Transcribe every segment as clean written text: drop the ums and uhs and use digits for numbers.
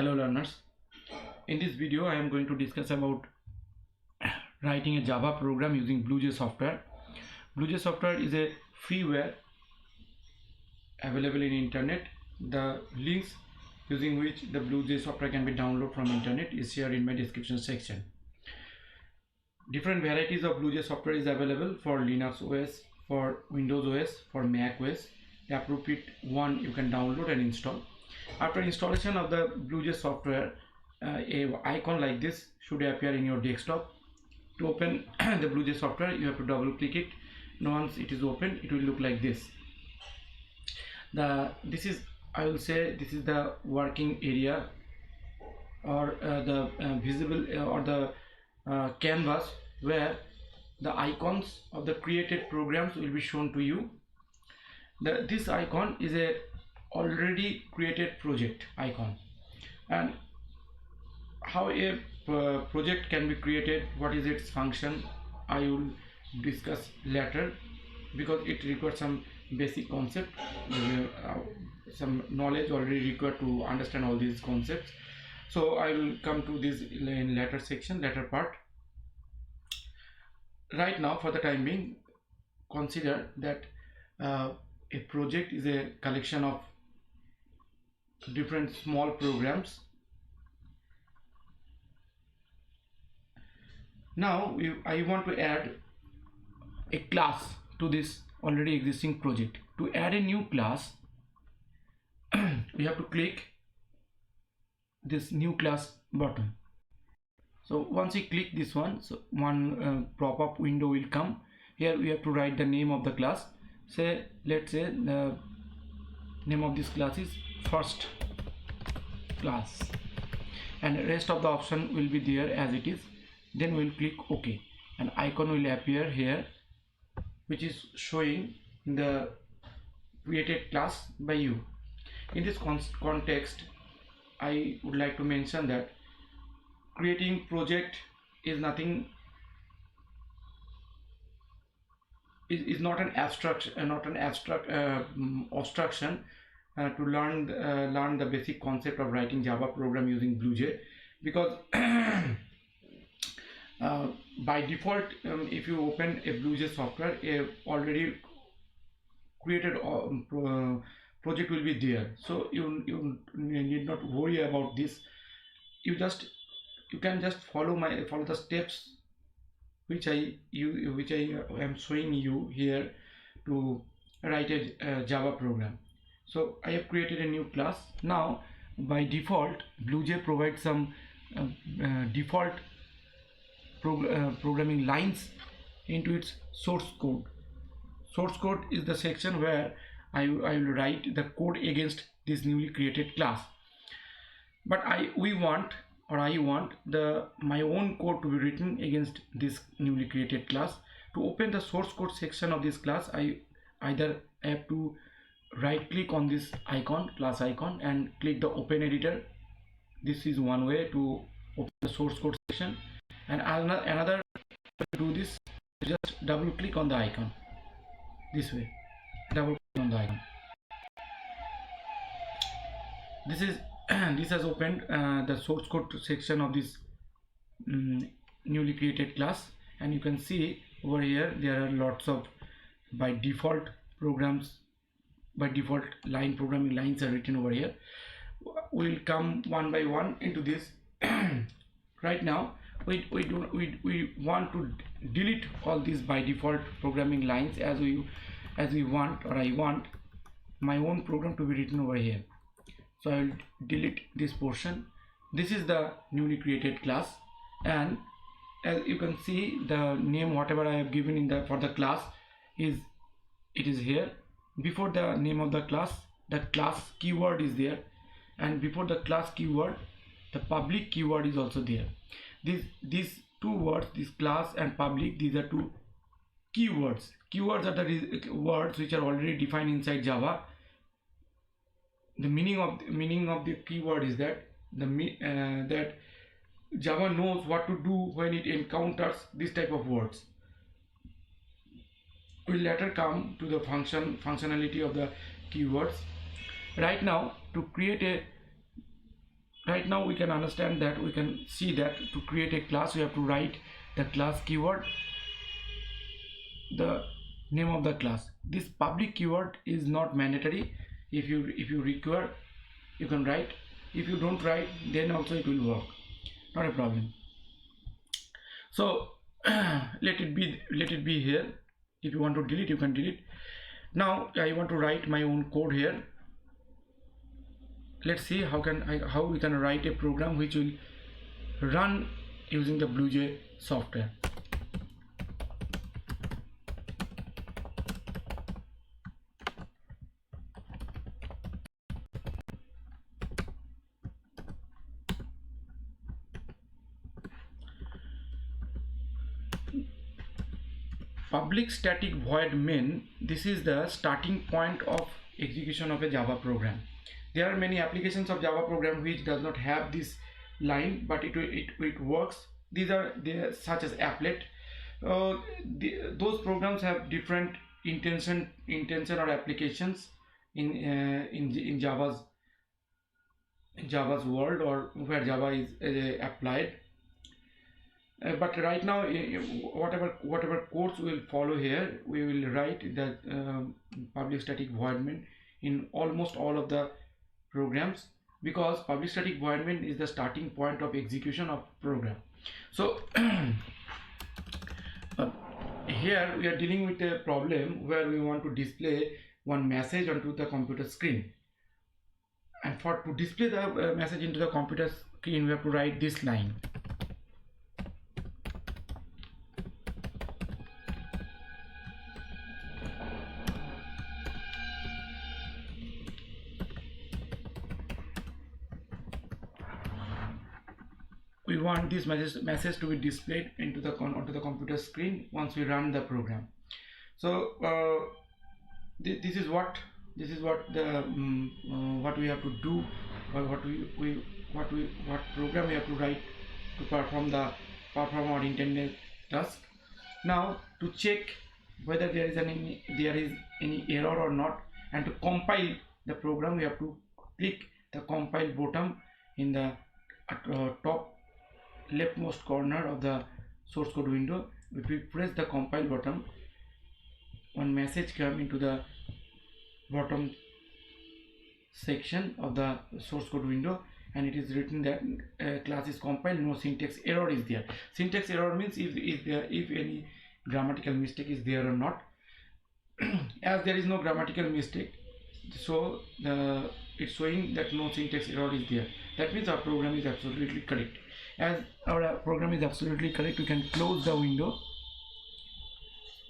Hello learners, in this video I am going to discuss about writing a Java program using BlueJ Software. BlueJ Software is a freeware available in internet. The links using which the BlueJ Software can be downloaded from internet is shared in my description section. Different varieties of BlueJ Software is available for Linux OS, for Windows OS, for Mac OS. The appropriate one you can download and install. After installation of the BlueJ Software, a icon like this should appear in your desktop. To open the BlueJ Software, you have to double click it. Once it is open, it will look like this. This is the working area, or the visible or the canvas where the icons of the created programs will be shown to you. This icon is a already created project icon, and how a project can be created, what is its function, I will discuss later, because it requires some basic concept, some knowledge already required to understand all these concepts. So I will come to this in later section, later part. Right now, for the time being, consider that a project is a collection of different small programs. Now I want to add a class to this already existing project. To add a new class, we have to click this new class button. So once we click this one, so one pop-up window will come. Here we have to write the name of the class. Let's say the name of this class is first class, and the rest of the option will be there as it is. Then we'll click OK, an icon will appear here which is showing the created class by you. In this context, I would like to mention that creating project is nothing, is not an abstraction, obstruction to learn the basic concept of writing Java program using BlueJ, because by default, if you open a BlueJ Software, a already created project will be there, so you need not worry about this. You can just follow the steps which I am showing you here to write a Java program. So I have created a new class. Now by default, BlueJ provides some default programming lines into its source code. Source code is the section where I will write the code against this newly created class. But I want my own code to be written against this newly created class. To open the source code section of this class, I either have to right click on this icon, class icon, and click the open editor. This is one way to open the source code section, and another way to do this, just double click on the icon. This way, double click on the icon. This has opened the source code section of this newly created class, and you can see over here there are lots of by default programming lines are written over here. We will come one by one into this. Right now we want to delete all these by default programming lines, as we want, or I want my own program to be written over here. So I will delete this portion. This is the newly created class, and as you can see, the name whatever I have given for the class is here. Before the name of the class keyword is there, and before the class keyword, the public keyword is also there. These two words, this class and public, these are two keywords. Keywords are the words which are already defined inside Java. The meaning of the keyword is that that Java knows what to do when it encounters this type of words. We'll later come to the functionality of the keywords. Right now, to create right now we can understand that, we can see that to create a class we have to write the class keyword, the name of the class. This public keyword is not mandatory. If you require, you can write. If you don't write, then also it will work, not a problem. So let it be here. If you want to delete, you can delete. Now I want to write my own code here. Let's see how we can write a program which will run using the BlueJ software. Public static void main, this is the starting point of execution of a Java program. There are many applications of Java program which does not have this line, but it works. These are such as applet. Those programs have different intention or applications in Java's world, or where Java is applied. But right now, whatever codes we will follow here, we will write the public static void main in almost all of the programs, because public static void main is the starting point of execution of program. So here we are dealing with a problem where we want to display one message onto the computer screen, and to display the message into the computer screen, we have to write this line. We want this message to be displayed onto the computer screen once we run the program. So this is what the what we have to do, or what program we have to write to perform our intended task. Now to check whether there is any error or not, and to compile the program, we have to click the compile button in the top leftmost corner of the source code window. If we press the compile button, one message comes into the bottom section of the source code window, and it is written that class is compiled, no syntax error is there. Syntax error means if any grammatical mistake is there or not. As there is no grammatical mistake, so it's showing that no syntax error is there. That means our program is absolutely correct. As our program is absolutely correct, we can close the window.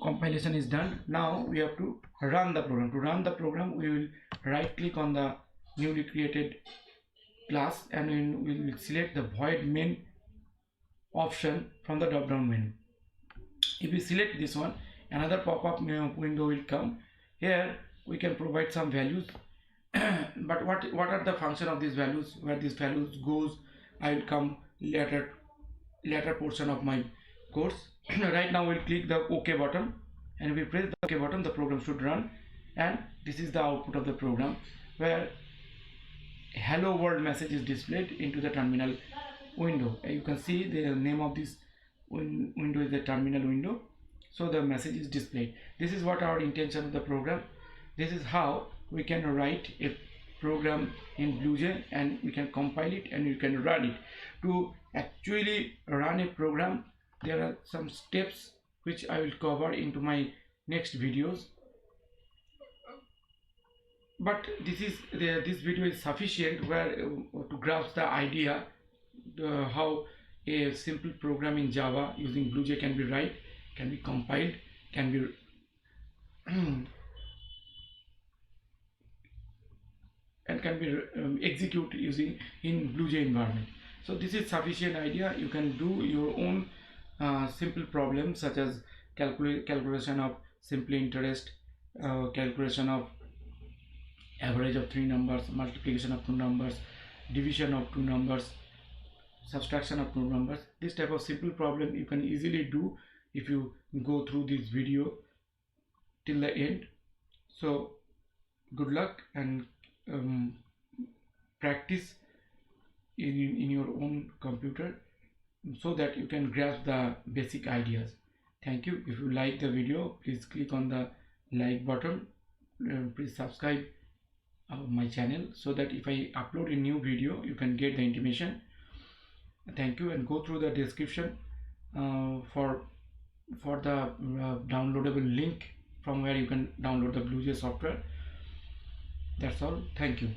Compilation is done. Now we have to run the program. To run the program, we will right click on the newly created class, and we will select the void main option from the drop down menu. If we select this one, another pop-up window will come. Here we can provide some values but what are the function of these values, where these values goes, I will come later portion of my course. Right now we'll click the OK button, and if we press the OK button, the program should run, and this is the output of the program, where hello world message is displayed into the terminal window. You can see the name of this window is the terminal window, so the message is displayed. This is what our intention of the program. This is how we can write a program in BlueJ, and we can compile it and you can run it. To actually run a program, there are some steps which I will cover into my next videos, but this video is sufficient where to grasp the idea how a simple program in Java using BlueJ can be write, can be compiled, can be and can be executed using in BlueJ environment. So this is sufficient idea. You can do your own simple problems, such as calculation of simple interest, calculation of average of 3 numbers, multiplication of 2 numbers, division of 2 numbers, subtraction of 2 numbers. This type of simple problem you can easily do if you go through this video till the end. So good luck, and practice in your own computer, so that you can grasp the basic ideas. Thank you. If you like the video, please click on the like button. Please subscribe my channel, so that if I upload a new video, you can get the intimation. Thank you, and go through the description for the downloadable link from where you can download the BlueJ software. That's all. Thank you.